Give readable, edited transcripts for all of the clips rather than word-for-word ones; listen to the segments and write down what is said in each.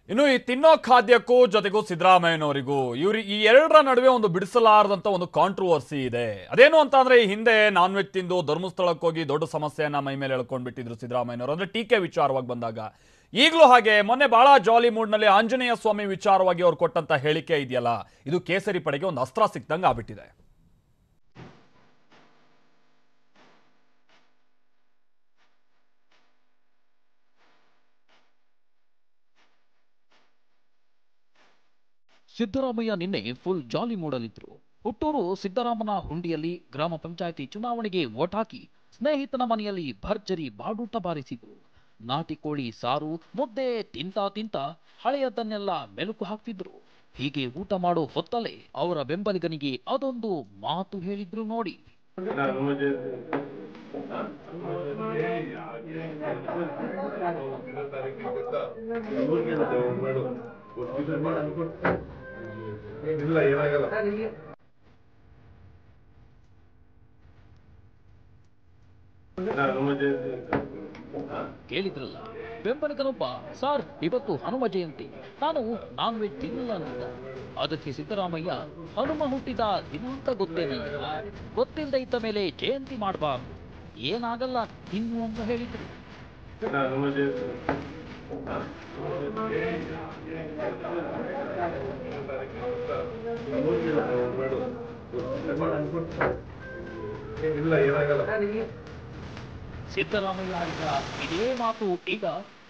ಇನ್ನು ಈ ತಿನ್ನೋ ಖಾದ್ಯಕ್ಕೂ ಜೊತೆಗೂ ಸಿದ್ದರಾಮಯ್ಯನವರಿಗೂ ಈ ಎರಡರ ನಡುವೆ ಒಂದು ಬಿಡಿಸಲಾರದಂತ ಒಂದು ಕಾಂಟ್ರವರ್ಸಿ ಇದೆ. ಅದೇನು ಅಂತ ಅಂದ್ರೆ ಈ ಹಿಂದೆ ನಾನ್ ವೆಜ್ ತಿಂದು ಧರ್ಮಸ್ಥಳಕ್ಕೆ ಹೋಗಿ ದೊಡ್ಡ ಸಮಸ್ಯೆಯನ್ನ ಮೈ ಮೇಲೆ ಎಳ್ಕೊಂಡ್ ಬಿಟ್ಟಿದ್ರು ಸಿದ್ದರಾಮಯ್ಯನವರು. ಅಂದ್ರೆ ಟೀಕೆ ವಿಚಾರವಾಗಿ ಬಂದಾಗ ಈಗಲೂ ಹಾಗೆ ಮೊನ್ನೆ ಬಹಳ ಜಾಲಿ ಮೂಡ್ ನಲ್ಲಿ ಆಂಜನೇಯ ಸ್ವಾಮಿ ವಿಚಾರವಾಗಿ ಅವ್ರು ಕೊಟ್ಟಂತ ಹೇಳಿಕೆ ಇದೆಯಲ್ಲ, ಇದು ಕೇಸರಿ ಪಡೆಗೆ ಒಂದು ಅಸ್ತ್ರ ಸಿಕ್ತಂಗೆ ಆಗ್ಬಿಟ್ಟಿದೆ. ಸಿದ್ದರಾಮಯ್ಯ ನಿನ್ನೆ ಫುಲ್ ಜಾಲಿ ಮೂಡಲಿದ್ರು. ಹುಟ್ಟೂರು ಸಿದ್ದರಾಮನ ಹುಂಡಿಯಲ್ಲಿ ಗ್ರಾಮ ಪಂಚಾಯಿತಿ ಚುನಾವಣೆಗೆ ವೋಟ್ ಹಾಕಿ ಸ್ನೇಹಿತನ ಮನೆಯಲ್ಲಿ ಭರ್ಜರಿ ಬಾಡೂಟ ಬಾರಿಸಿದ್ರು. ನಾಟಿ ಕೋಳಿ ಸಾರು ಮುದ್ದೆ ತಿಂತ ಹಳೆಯದನ್ನೆಲ್ಲ ಮೆಲುಕು ಹಾಕ್ತಿದ್ರು. ಹೀಗೆ ಊಟ ಮಾಡೋ ಹೊತ್ತಲ್ಲೇ ಅವರ ಬೆಂಬಲಿಗನಿಗೆ ಅದೊಂದು ಮಾತು ಹೇಳಿದ್ರು ನೋಡಿ. ಕೇಳಿದ್ರಲ್ಲ, ಬೆಂಬಲಿಗನೊಬ್ಬ ಸರ್ ಇವತ್ತು ಹನುಮ ಜಯಂತಿ, ನಾನು ನಾನ್ ವೆಜ್ ತಿನ್ನಲ್ಲ ಅಂತ. ಅದಕ್ಕೆ ಸಿದ್ದರಾಮಯ್ಯ, ಹನುಮ ಹುಟ್ಟಿದ ದಿನಾಂಕ ಗೊತ್ತೇನಿಲ್ಲ, ಗೊತ್ತಿಲ್ಲದೆ ಇದ್ದ ಮೇಲೆ ಜಯಂತಿ ಮಾಡಬಾರ್ದು, ಏನಾಗಲ್ಲ ತಿನ್ನು ಅಂತ ಹೇಳಿದ್ರು. ಸಿದ್ದರಾಮಯ್ಯ ಆಡಿದ ಇದೇ ಮಾತು ಈಗ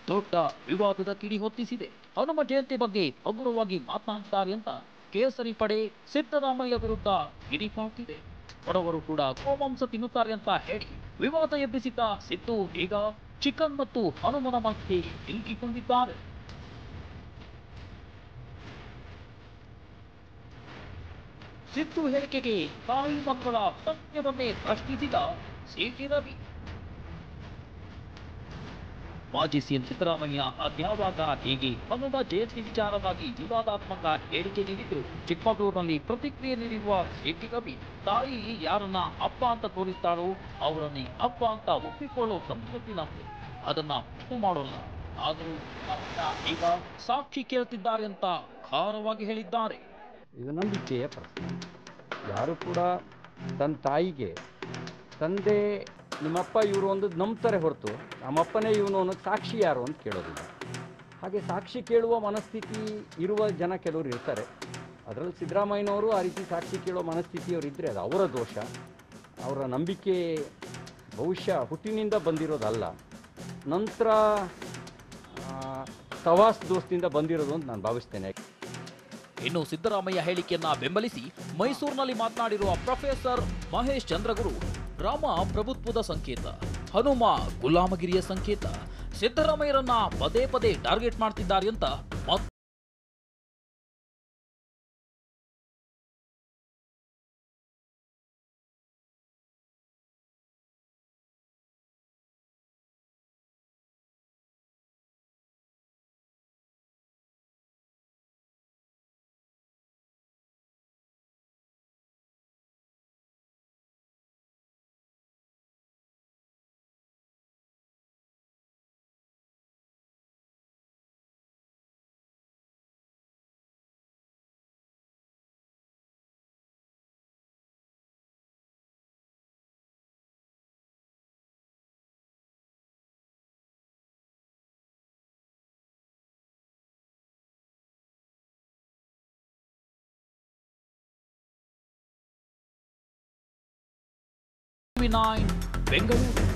ದೊಡ್ಡ ವಿವಾದದ ಕಿಡಿ ಹೊತ್ತಿಸಿದೆ. ಹನುಮ ಜಯಂತಿ ಬಗ್ಗೆ ಹಗುರವಾಗಿ ಮಾತನಾಡುತ್ತಾರೆ ಅಂತ ಕೇಸರಿ ಪಡೆ ಸಿದ್ದರಾಮಯ್ಯ ವಿರುದ್ಧ ಕಿಡಿಕಾರ್ತಿದೆ. ಬಡವರು ಕೂಡ ಗೋಮಾಂಸ ತಿನ್ನುತ್ತಾರೆ ಅಂತ ಹೇಳಿ ವಿವಾದ ಎಬ್ಬಿಸಿದ್ದ ಸಿದ್ದು ಈಗ ಚಿಕನ್ ಮತ್ತು ಹನುಮನ ಮಧ್ಯೆ ಸಿಲುಕಿಕೊಂಡಿದ್ದಾರೆ. ಸಿದ್ದು ಹೇಳಿಕೆಗೆ ತಾಯಿ ಮಕ್ಕಳ ಸತ್ಯವನ್ನೇ ಪ್ರಶ್ನಿಸಿದ ಸಿಟಿ ರವಿ. ಮಾಜಿ ಸಿಎಂ ಸಿದ್ದರಾಮಯ್ಯ ಅದ್ಯಾವಾಗ ಹೀಗೆ ಹನುಮ ಜಯಂತಿ ವಿಚಾರವಾಗಿ ವಿವಾದಾತ್ಮಕ ಹೇಳಿಕೆ ನೀಡಿದ್ದು, ಚಿಕ್ಕಮಗಳೂರಿನಲ್ಲಿ ಪ್ರತಿಕ್ರಿಯೆ ನೀಡಿರುವ ಸಿಟಿ ರವಿ, ತಾಯಿ ಯಾರನ್ನ ಅಪ್ಪ ಅಂತ ತೋರಿಸ್ತಾರೋ ಅವರನ್ನೇ ಅಪ್ಪ ಅಂತ ಒಪ್ಪಿಕೊಳ್ಳೋ ಸಂಸ್ಕೃತಿ ನಮ್ಮದು, ಅದನ್ನ ತಪ್ಪು ಮಾಡೋಲ್ಲ. ಆದರೂ ಈಗ ಸಾಕ್ಷಿ ಕೇಳ್ತಿದ್ದಾರೆ ಅಂತ ಖಾರವಾಗಿ ಹೇಳಿದ್ದಾರೆ. ಇದು ನಂಬಿಕೆಯ ಪ್ರಶ್ನೆ. ಯಾರು ಕೂಡ ತನ್ನ ತಾಯಿಗೆ ತಂದೆ ನಿಮ್ಮಪ್ಪ ಇವರು ಒಂದು ನಂಬ್ತಾರೆ ಹೊರತು ನಮ್ಮಪ್ಪನೇ ಇವನು ಅನ್ನೋದು ಸಾಕ್ಷಿ ಯಾರು ಅಂತ ಕೇಳೋದಿಲ್ಲ. ಹಾಗೆ ಸಾಕ್ಷಿ ಕೇಳುವ ಮನಸ್ಥಿತಿ ಇರುವ ಜನ ಕೆಲವರು ಇರ್ತಾರೆ. ಅದರಲ್ಲಿ ಸಿದ್ದರಾಮಯ್ಯನವರು ಆ ರೀತಿ ಸಾಕ್ಷಿ ಕೇಳೋ ಮನಸ್ಥಿತಿಯವರು ಇದ್ದರೆ ಅದು ಅವರ ದೋಷ. ಅವರ ನಂಬಿಕೆ ಬಹುಶಃ ಹುಟ್ಟಿನಿಂದ ಬಂದಿರೋದಲ್ಲ, ನಂತರ ಸವಾಸ್ ದೋಸ್ತಿಂದ ಬಂದಿರೋದು ಅಂತ ನಾನು ಭಾವಿಸ್ತೇನೆ. ಇನ್ನು ಸಿದ್ದರಾಮಯ್ಯ ಹೇಳಿಕೆಯನ್ನ ಬೆಂಬಲಿಸಿ ಮೈಸೂರಿನಲ್ಲಿ ಮಾತನಾಡಿರುವ ಪ್ರೊಫೆಸರ್ ಮಹೇಶ್ ಚಂದ್ರಗುರು, ರಾಮ ಪ್ರಭುತ್ವದ ಸಂಕೇತ, ಹನುಮ ಗುಲಾಮಗಿರಿಯ ಸಂಕೇತ, ಸಿದ್ದರಾಮಯ್ಯರನ್ನ ಪದೇ ಪದೇ ಟಾರ್ಗೆಟ್ ಮಾಡ್ತಿದ್ದಾರೆ ಅಂತ ಬೆಂಗಳೂರು.